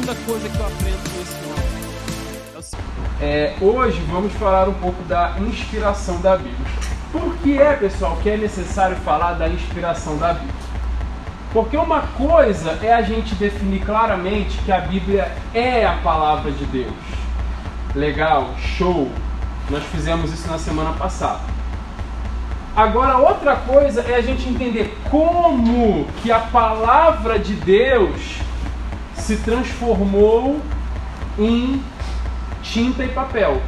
segunda coisa que eu aprendo com esse homem. Hoje vamos falar um pouco da inspiração da Bíblia. Por que pessoal, que é necessário falar da inspiração da Bíblia? Porque uma coisa é a gente definir claramente que a Bíblia é a palavra de Deus. Legal, show. Nós fizemos isso na semana passada. Agora, outra coisa é a gente entender como que a palavra de Deus se transformou em tinta e papel.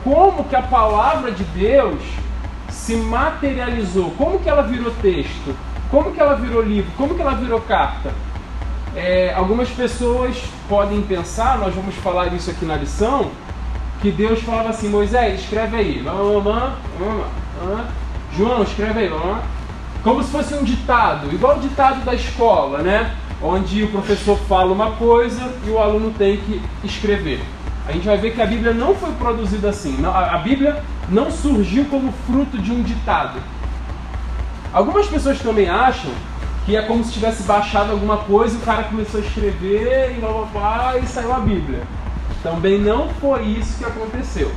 Como que a palavra de Deus se materializou, como que ela virou texto, como que ela virou livro, como que ela virou carta. Algumas pessoas podem pensar, nós vamos falar isso aqui na lição, que Deus falava assim: Moisés, escreve aí, João, escreve aí, como se fosse um ditado, igual o ditado da escola, né? Onde o professor fala uma coisa e o aluno tem que escrever. A gente vai ver que a Bíblia não foi produzida assim. A Bíblia não surgiu como fruto de um ditado. Algumas pessoas também acham que é como se tivesse baixado alguma coisa e o cara começou a escrever e saiu a Bíblia. Também não foi isso que aconteceu.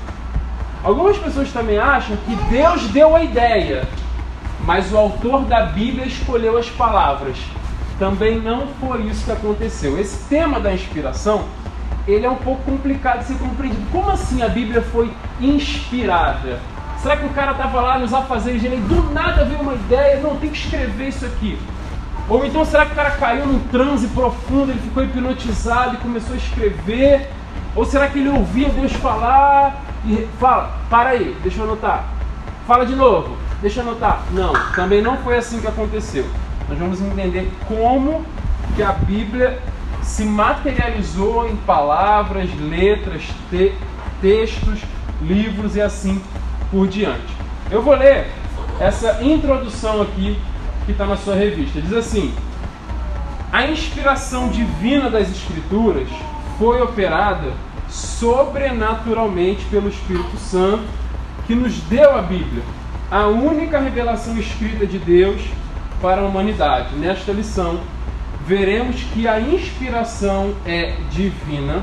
Algumas pessoas também acham que Deus deu a ideia, mas o autor da Bíblia escolheu as palavras. Também não foi isso que aconteceu. Esse tema da inspiração, ele é um pouco complicado de ser compreendido. Como assim a Bíblia foi inspirada? Será que o cara estava lá nos afazeres dele e do nada veio uma ideia, não, tem que escrever isso aqui? Ou então será que o cara caiu num transe profundo, ele ficou hipnotizado e começou a escrever? Ou será que ele ouvia Deus falar e fala, para aí, deixa eu anotar. Fala de novo, deixa eu anotar. Não, também não foi assim que aconteceu. Nós vamos entender como que a Bíblia se materializou em palavras, letras, textos, livros e assim por diante. Eu vou ler essa introdução aqui que está na sua revista. Diz assim: a inspiração divina das Escrituras foi operada sobrenaturalmente pelo Espírito Santo, que nos deu a Bíblia, a única revelação escrita de Deus para a humanidade. Nesta lição, veremos que a inspiração é divina,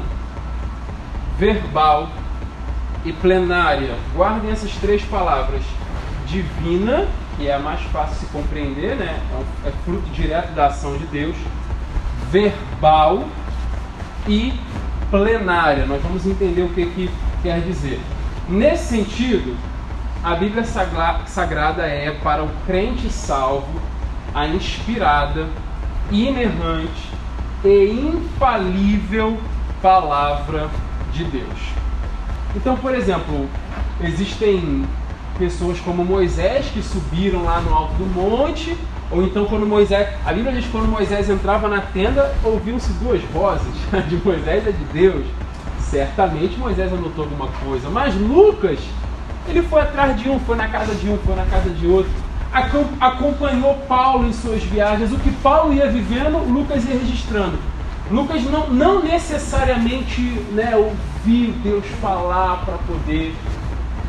verbal e plenária. Guardem essas três palavras: divina, que é a mais fácil de se compreender, né? É fruto direto da ação de Deus. Verbal e plenária. Nós vamos entender o que quer dizer. Nesse sentido, a Bíblia Sagrada é, para o crente salvo, a inspirada, inerrante e infalível palavra de Deus. Então, por exemplo, existem pessoas como Moisés que subiram lá no alto do monte, ou então quando Moisés, a Bíblia diz que quando Moisés entrava na tenda, ouviam-se duas vozes, a de Moisés e a de Deus. Certamente Moisés anotou alguma coisa, mas Lucas, ele foi atrás de um, foi na casa de um, foi na casa de outro, acompanhou Paulo em suas viagens. O que Paulo ia vivendo, Lucas ia registrando. Lucas não necessariamente, né, ouvir Deus falar para poder.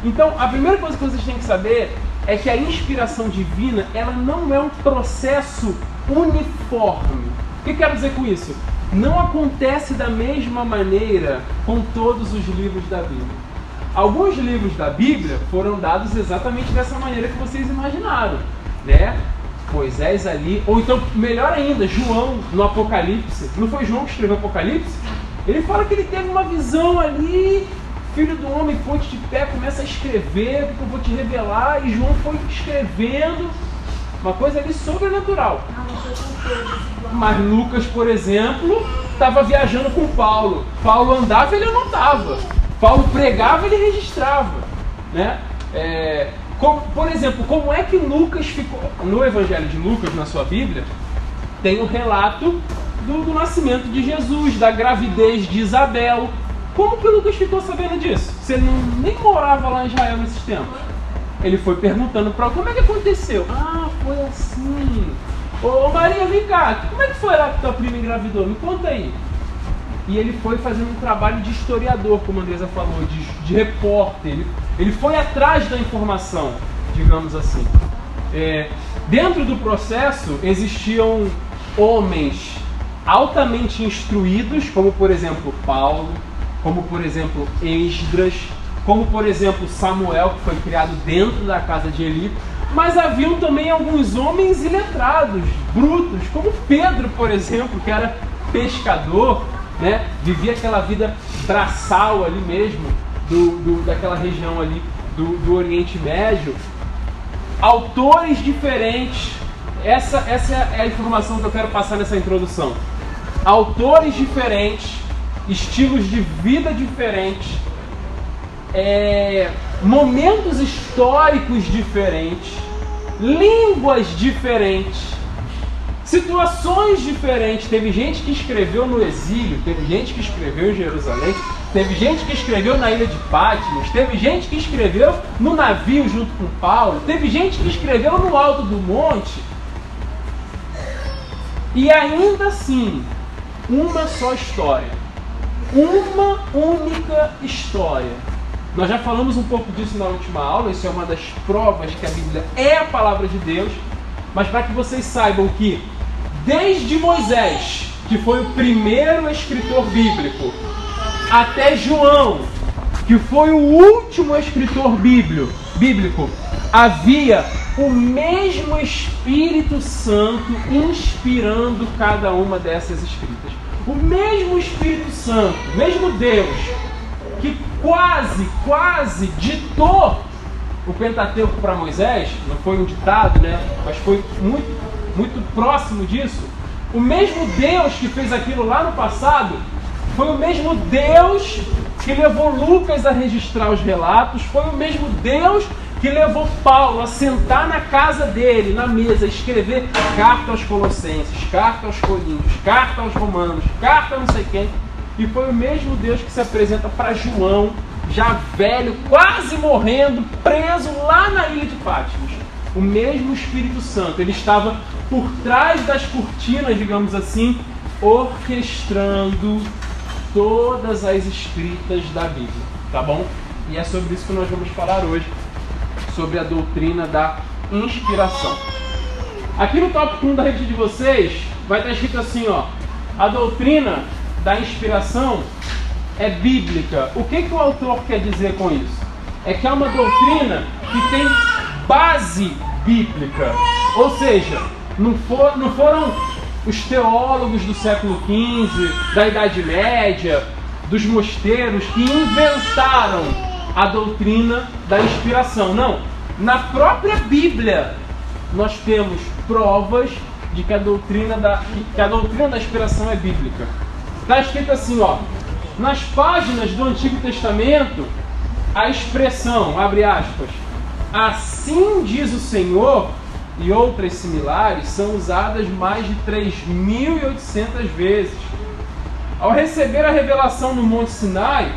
Então, a primeira coisa que vocês têm que saber é que a inspiração divina, ela não é um processo uniforme. O que eu quero dizer com isso? Não acontece da mesma maneira com todos os livros da Bíblia. Alguns livros da Bíblia foram dados exatamente dessa maneira que vocês imaginaram, né? Moisés ali, ou então, melhor ainda, João no Apocalipse. Não foi João que escreveu Apocalipse? Ele fala que ele teve uma visão ali, filho do homem, ponte de pé, começa a escrever, porque eu vou te revelar, e João foi escrevendo, uma coisa ali sobrenatural. Mas Lucas, por exemplo, estava viajando com Paulo. Paulo andava, ele anotava. Paulo pregava, ele registrava, né? Por exemplo, como é que Lucas ficou... No Evangelho de Lucas, na sua Bíblia, tem o relato do nascimento de Jesus, da gravidez de Isabel. Como que Lucas ficou sabendo disso? Se ele nem morava lá em Israel nesses tempos. Ele foi perguntando para ela, como é que aconteceu? Ah, foi assim. Ô Maria, vem cá, como é que foi lá que tua prima engravidou? Me conta aí. E ele foi fazendo um trabalho de historiador, como a Andresa falou, de repórter. Ele foi atrás da informação, digamos assim. Dentro do processo existiam homens altamente instruídos, como por exemplo Paulo, como por exemplo Esdras, como por exemplo Samuel, que foi criado dentro da casa de Eli, mas haviam também alguns homens iletrados, brutos, como Pedro, por exemplo, que era pescador, né? Vivia aquela vida braçal ali mesmo, daquela região ali do Oriente Médio. Autores diferentes, essa é a informação que eu quero passar nessa introdução. Autores diferentes, estilos de vida diferentes, momentos históricos diferentes, línguas diferentes, situações diferentes. Teve gente que escreveu no exílio, teve gente que escreveu em Jerusalém, teve gente que escreveu na ilha de Patmos, teve gente que escreveu no navio junto com Paulo, teve gente que escreveu no alto do monte. E ainda assim, uma só história, uma única história. Nós já falamos um pouco disso na última aula, isso é uma das provas que a Bíblia é a palavra de Deus, mas para que vocês saibam que desde Moisés, que foi o primeiro escritor bíblico, até João, que foi o último escritor bíblico, havia o mesmo Espírito Santo inspirando cada uma dessas escritas. O mesmo Espírito Santo, o mesmo Deus, que quase ditou o Pentateuco para Moisés, não foi um ditado, né? Mas foi muito próximo disso. O mesmo Deus que fez aquilo lá no passado, foi o mesmo Deus que levou Lucas a registrar os relatos, foi o mesmo Deus que levou Paulo a sentar na casa dele, na mesa, escrever carta aos Colossenses, carta aos Coríntios, carta aos Romanos, carta a não sei quem. E foi o mesmo Deus que se apresenta para João, já velho, quase morrendo, preso lá na ilha de Patmos. O mesmo Espírito Santo, ele estava por trás das cortinas, digamos assim, orquestrando todas as escritas da Bíblia, tá bom? E é sobre isso que nós vamos falar hoje, sobre a doutrina da inspiração. Aqui no tópico 1 da rede de vocês, vai estar escrito assim, ó: a doutrina da inspiração é bíblica. O que o autor quer dizer com isso? É que é uma doutrina que tem base bíblica. Ou seja, não foram os teólogos do século XV, da Idade Média, dos mosteiros, que inventaram a doutrina da inspiração. Não. Na própria Bíblia, nós temos provas de que a doutrina da inspiração é bíblica. Está escrito assim, ó, nas páginas do Antigo Testamento, a expressão, abre aspas, assim diz o Senhor, e outras similares são usadas mais de 3.800 vezes. Ao receber a revelação no Monte Sinai,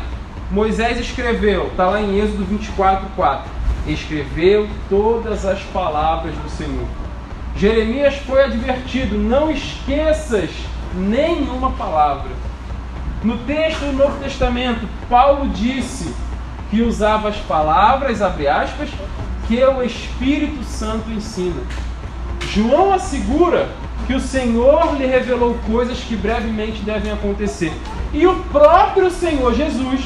Moisés escreveu, está lá em Êxodo 24:4, escreveu todas as palavras do Senhor. Jeremias foi advertido, não esqueças nenhuma palavra. No texto do Novo Testamento, Paulo disse que usava as palavras, abre aspas, que o Espírito Santo ensina. João assegura que o Senhor lhe revelou coisas que brevemente devem acontecer. E o próprio Senhor Jesus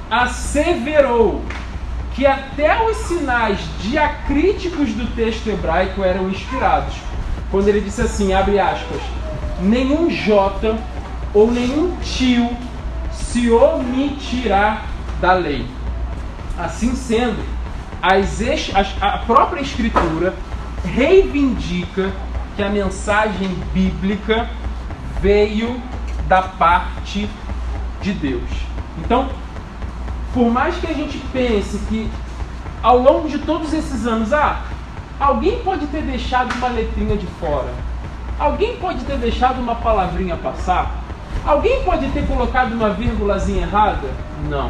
asseverou que até os sinais diacríticos do texto hebraico eram inspirados. Quando ele disse assim, abre aspas, nenhum J ou nenhum tio se omitirá da lei. Assim sendo, a própria Escritura reivindica que a mensagem bíblica veio da parte de Deus. Então, por mais que a gente pense que ao longo de todos esses anos, alguém pode ter deixado uma letrinha de fora, alguém pode ter deixado uma palavrinha passar, alguém pode ter colocado uma vírgulazinha errada? Não.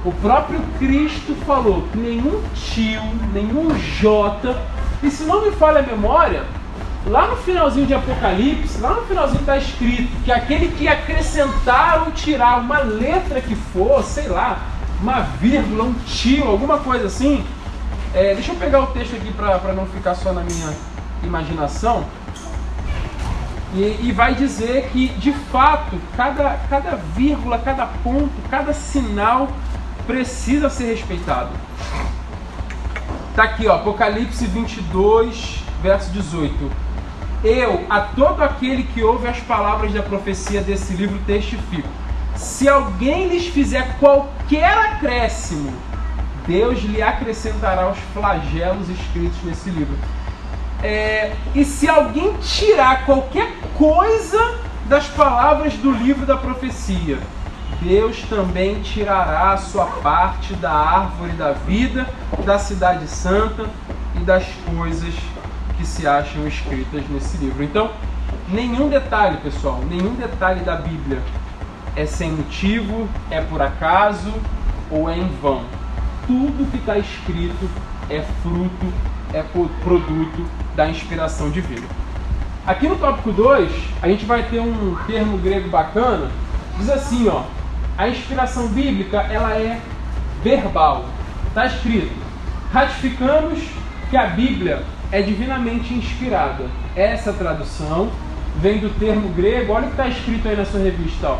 O próprio Cristo falou que nenhum tio, nenhum J, e se não me falha a memória, lá no finalzinho de Apocalipse, lá no finalzinho está escrito que aquele que acrescentar ou tirar uma letra que for, sei lá, uma vírgula, um tio, alguma coisa assim. Deixa eu pegar o texto aqui para não ficar só na minha imaginação. E vai dizer que, de fato, cada vírgula, cada ponto, cada sinal precisa ser respeitado. Está aqui, ó, Apocalipse 22, verso 18. Eu, a todo aquele que ouve as palavras da profecia desse livro, testifico. Se alguém lhes fizer qualquer acréscimo, Deus lhe acrescentará os flagelos escritos nesse livro. E se alguém tirar qualquer coisa das palavras do livro da profecia, Deus também tirará a sua parte da árvore da vida, da cidade santa e das coisas que se acham escritas nesse livro. Então, nenhum detalhe, pessoal, nenhum detalhe da Bíblia é sem motivo, é por acaso ou é em vão. Tudo que está escrito é fruto, é produto da inspiração divina. Aqui no tópico 2, a gente vai ter um termo grego bacana, diz assim, ó, a inspiração bíblica, ela é verbal. Está escrito, ratificamos que a Bíblia é divinamente inspirada. Essa tradução vem do termo grego, olha o que está escrito aí na sua revista, ó,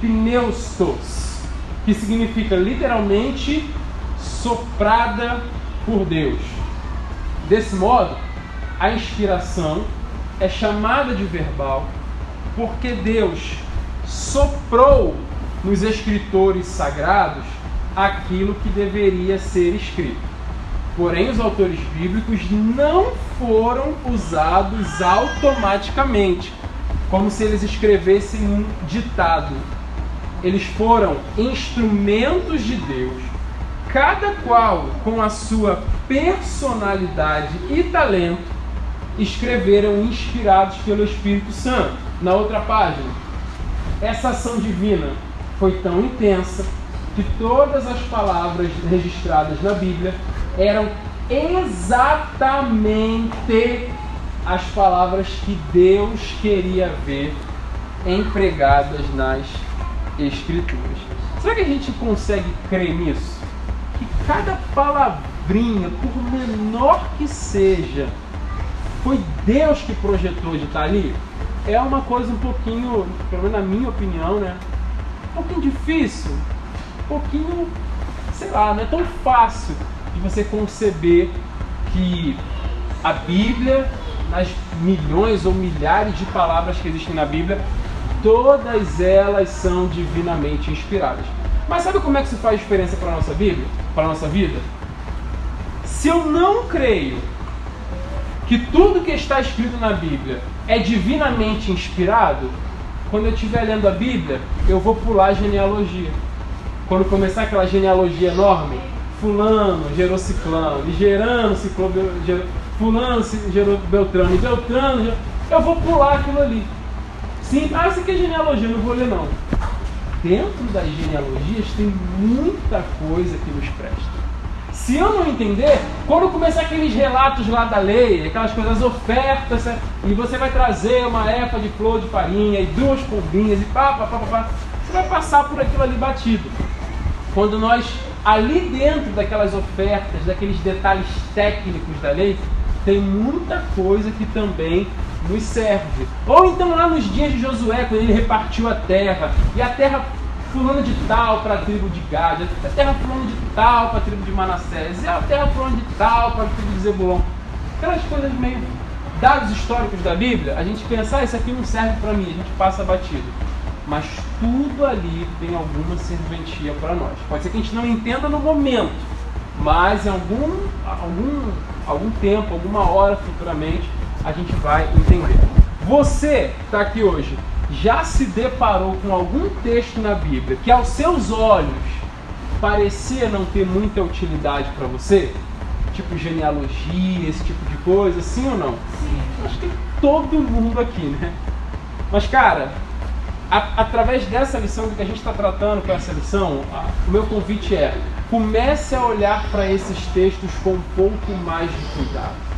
theopneustos, que significa literalmente soprada por Deus. Desse modo, a inspiração é chamada de verbal porque Deus soprou nos escritores sagrados aquilo que deveria ser escrito. Porém, os autores bíblicos não foram usados automaticamente, como se eles escrevessem um ditado. Eles foram instrumentos de Deus, cada qual com a sua personalidade e talento, escreveram inspirados pelo Espírito Santo. Na outra página, essa ação divina foi tão intensa que todas as palavras registradas na Bíblia eram exatamente as palavras que Deus queria ver empregadas nas Escrituras. Será que a gente consegue crer nisso? Que cada palavrinha, por menor que seja, foi Deus que projetou de estar ali? É uma coisa um pouquinho, pelo menos na minha opinião, né? Um pouquinho difícil, um pouquinho, sei lá, não é tão fácil de você conceber que a Bíblia, nas milhões ou milhares de palavras que existem na Bíblia, todas elas são divinamente inspiradas. Mas sabe como é que isso faz diferença para a nossa Bíblia? Para a nossa vida? Se eu não creio que tudo que está escrito na Bíblia é divinamente inspirado, quando eu estiver lendo a Bíblia, eu vou pular a genealogia. Quando começar aquela genealogia enorme, fulano gerou ciclano, e gerando ciclano, fulano gerou Beltrano, e Beltrano gerou... Eu vou pular aquilo ali. Sim, isso aqui é genealogia, não vou ler não. Dentro das genealogias tem muita coisa que nos presta. Se eu não entender, quando começar aqueles relatos lá da lei, aquelas coisas, ofertas, e você vai trazer uma efa de flor de farinha e 2 pombinhas e você vai passar por aquilo ali batido. Quando nós, ali dentro daquelas ofertas, daqueles detalhes técnicos da lei, tem muita coisa que também nos serve. Ou então lá nos dias de Josué, quando ele repartiu a terra, e a terra fulano de tal para a tribo de Gade, a terra fulano de tal para a tribo de Manassés, e a terra fulano de tal para a tribo de Zebulon. Aquelas coisas meio, dados históricos da Bíblia, a gente pensa, isso aqui não serve para mim, a gente passa batido. Mas tudo ali tem alguma serventia para nós. Pode ser que a gente não entenda no momento, mas em algum tempo, alguma hora futuramente, a gente vai entender. Você está aqui hoje, já se deparou com algum texto na Bíblia que aos seus olhos parecia não ter muita utilidade para você? Tipo genealogia, esse tipo de coisa, sim ou não? Sim. Acho que todo mundo aqui, né? Mas cara, através dessa lição do que a gente está tratando com essa lição, o meu convite é: comece a olhar para esses textos com um pouco mais de cuidado.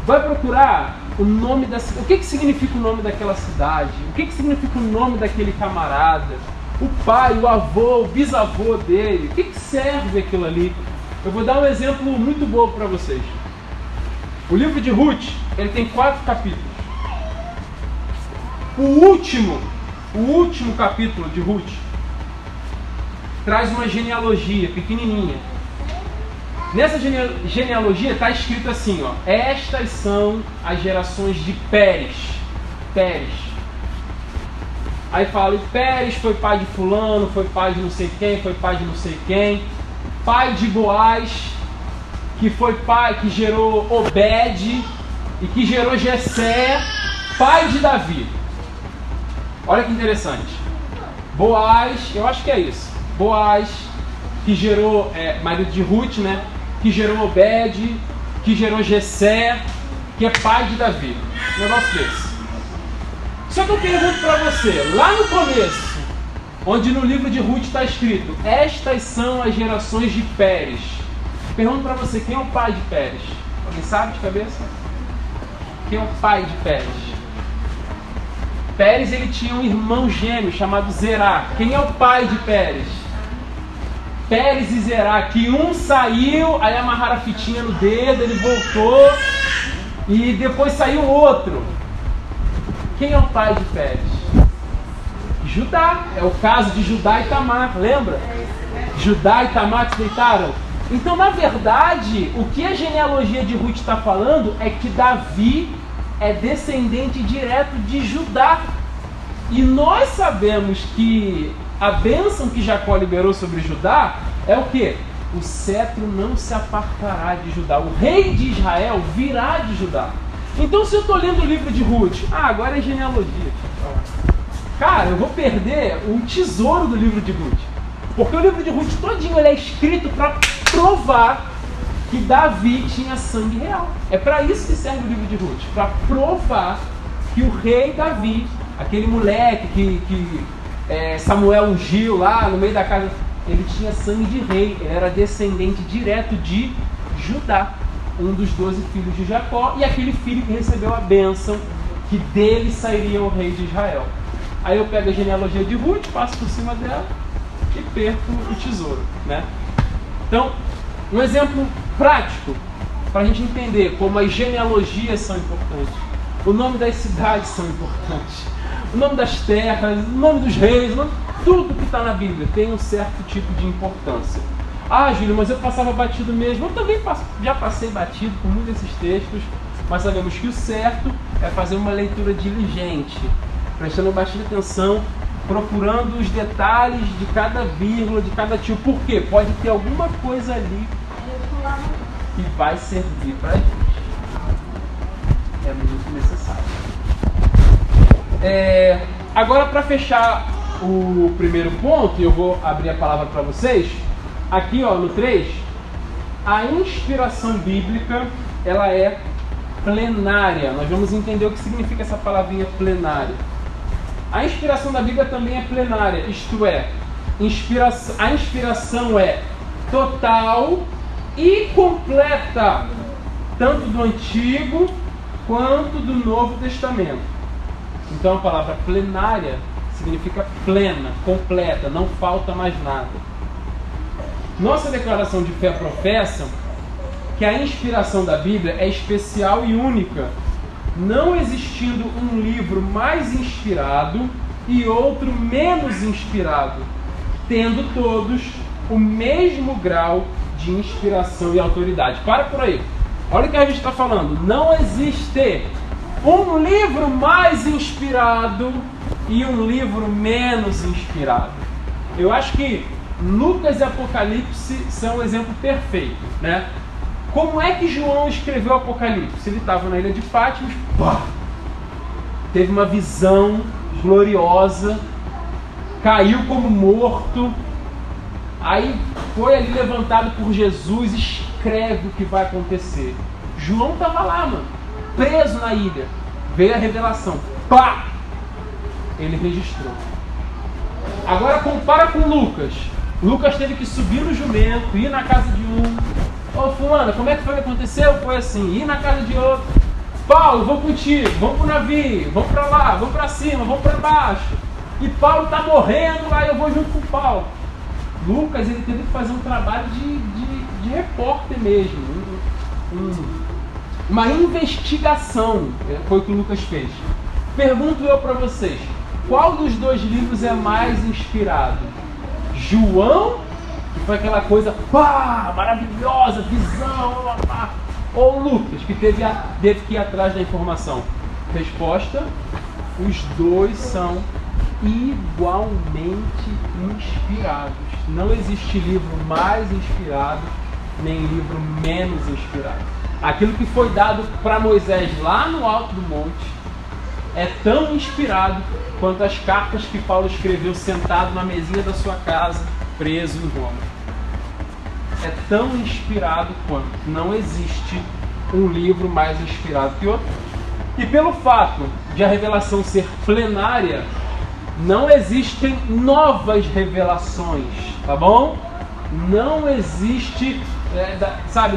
Vai procurar o nome da cidade. O que significa o nome daquela cidade? O que significa o nome daquele camarada? O pai, o avô, o bisavô dele. O que serve aquilo ali? Eu vou dar um exemplo muito bom para vocês. O livro de Ruth, ele tem 4 capítulos. O último capítulo de Ruth traz uma genealogia pequenininha. Nessa genealogia está escrito assim, ó: estas são as gerações de Pérez. Aí fala, Pérez foi pai de fulano, foi pai de não sei quem, foi pai de não sei quem. Pai de Boaz, que foi pai, que gerou Obed, e que gerou Jessé, pai de Davi. Olha que interessante. Boaz, eu acho que é isso. Boaz, que gerou, marido de Ruth, né? Que gerou Obed, que gerou Jessé, que é pai de Davi. Um negócio desse. Só que eu pergunto para você, lá no começo, onde no livro de Ruth está escrito, estas são as gerações de Pérez. Pergunto para você, quem é o pai de Pérez? Alguém sabe de cabeça? Quem é o pai de Pérez? Pérez, ele tinha um irmão gêmeo chamado Zerá. Quem é o pai de Pérez? Pérez e Zerá, que um saiu, aí amarraram a fitinha no dedo, ele voltou, e depois saiu o outro. Quem é o pai de Pérez? Judá. É o caso de Judá e Tamar, lembra? Judá e Tamar se deitaram. Então, na verdade, o que a genealogia de Ruth está falando é que Davi é descendente direto de Judá. E nós sabemos que a bênção que Jacó liberou sobre Judá é o quê? O cetro não se apartará de Judá. O rei de Israel virá de Judá. Então, se eu estou lendo o livro de Ruth, agora é genealogia. Cara, eu vou perder o tesouro do livro de Ruth. Porque o livro de Ruth todinho ele é escrito para provar que Davi tinha sangue real. É para isso que serve o livro de Ruth. Para provar que o rei Davi, aquele moleque que Samuel ungiu lá no meio da casa, ele tinha sangue de rei. Ele era descendente direto de Judá, um dos 12 filhos de Jacó, e aquele filho que recebeu a bênção, que dele sairia o rei de Israel. Aí eu pego a genealogia de Ruth, passo por cima dela e perco o tesouro, né? Então, um exemplo prático para a gente entender como as genealogias são importantes. O nome das cidades são importantes. O nome das terras, o nome dos reis, tudo que está na Bíblia tem um certo tipo de importância. Ah, Júlio, mas eu passava batido mesmo. Eu também já passei batido por muitos desses textos, mas sabemos que o certo é fazer uma leitura diligente, prestando bastante atenção, procurando os detalhes de cada vírgula, de cada tio. Por quê? Pode ter alguma coisa ali que vai servir para a gente. É muito necessário. Agora, para fechar o primeiro ponto, eu vou abrir a palavra para vocês. Aqui, no 3, a inspiração bíblica, ela é plenária. Nós vamos entender o que significa essa palavrinha plenária. A inspiração da Bíblia também é plenária, isto é, a inspiração é total e completa, tanto do Antigo quanto do Novo Testamento. Então a palavra plenária significa plena, completa, não falta mais nada. Nossa declaração de fé professa que a inspiração da Bíblia é especial e única, não existindo um livro mais inspirado e outro menos inspirado, tendo todos o mesmo grau de inspiração e autoridade. Para por aí. Olha o que a gente está falando. Não existe um livro mais inspirado e um livro menos inspirado. Eu acho que Lucas e Apocalipse são um exemplo perfeito, né? Como é que João escreveu Apocalipse? Ele estava na ilha de Patmos, teve uma visão gloriosa, caiu como morto, aí foi ali levantado por Jesus, escreve o que vai acontecer. João estava lá, mano, preso na ilha, veio a revelação, ele registrou. Agora compara com Lucas. Lucas teve que subir no jumento, ir na casa de um. Ô fulano, como é que foi que aconteceu? Foi assim, ir na casa de outro. Paulo, vou contigo, vamos pro navio, vamos pra lá, vamos pra cima, vamos pra baixo. E Paulo tá morrendo lá e eu vou junto com Paulo. Lucas, ele teve que fazer um trabalho de repórter mesmo. uma investigação, foi o que o Lucas fez. Pergunto eu para vocês, qual dos dois livros é mais inspirado? João, que foi aquela coisa maravilhosa, visão, ou Lucas, que teve que ir atrás da informação? Resposta, os dois são igualmente inspirados. Não existe livro mais inspirado, nem livro menos inspirado. Aquilo que foi dado para Moisés lá no alto do monte é tão inspirado quanto as cartas que Paulo escreveu sentado na mesinha da sua casa, preso em Roma. É tão inspirado quanto. Não existe um livro mais inspirado que outro. E pelo fato de a revelação ser plenária, não existem novas revelações, tá bom? Não existe,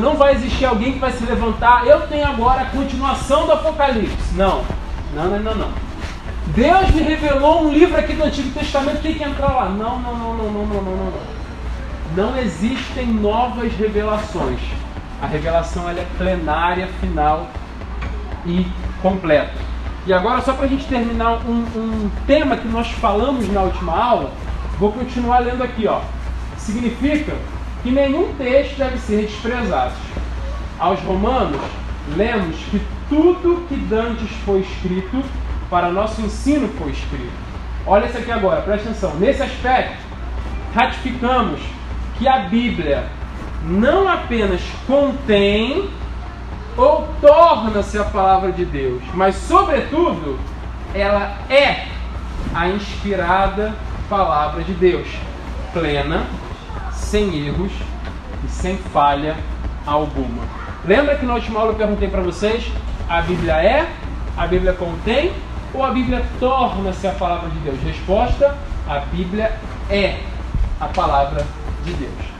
não vai existir alguém que vai se levantar, eu tenho agora a continuação do Apocalipse. Não. Deus me revelou um livro aqui do Antigo Testamento, tem que entrar lá. Não. Não existem novas revelações. A revelação ela é plenária, final e completa. E agora, só para a gente terminar um tema que nós falamos na última aula, vou continuar lendo aqui. Significa que nenhum texto deve ser desprezado. Aos Romanos, lemos que tudo que dantes foi escrito, para nosso ensino foi escrito. Olha isso aqui agora, presta atenção. Nesse aspecto, ratificamos que a Bíblia não apenas contém ou torna-se a palavra de Deus, mas, sobretudo, ela é a inspirada palavra de Deus, plena, sem erros e sem falha alguma. Lembra que na última aula eu perguntei para vocês, a Bíblia contém ou a Bíblia torna-se a palavra de Deus? Resposta, a Bíblia é a palavra de Deus.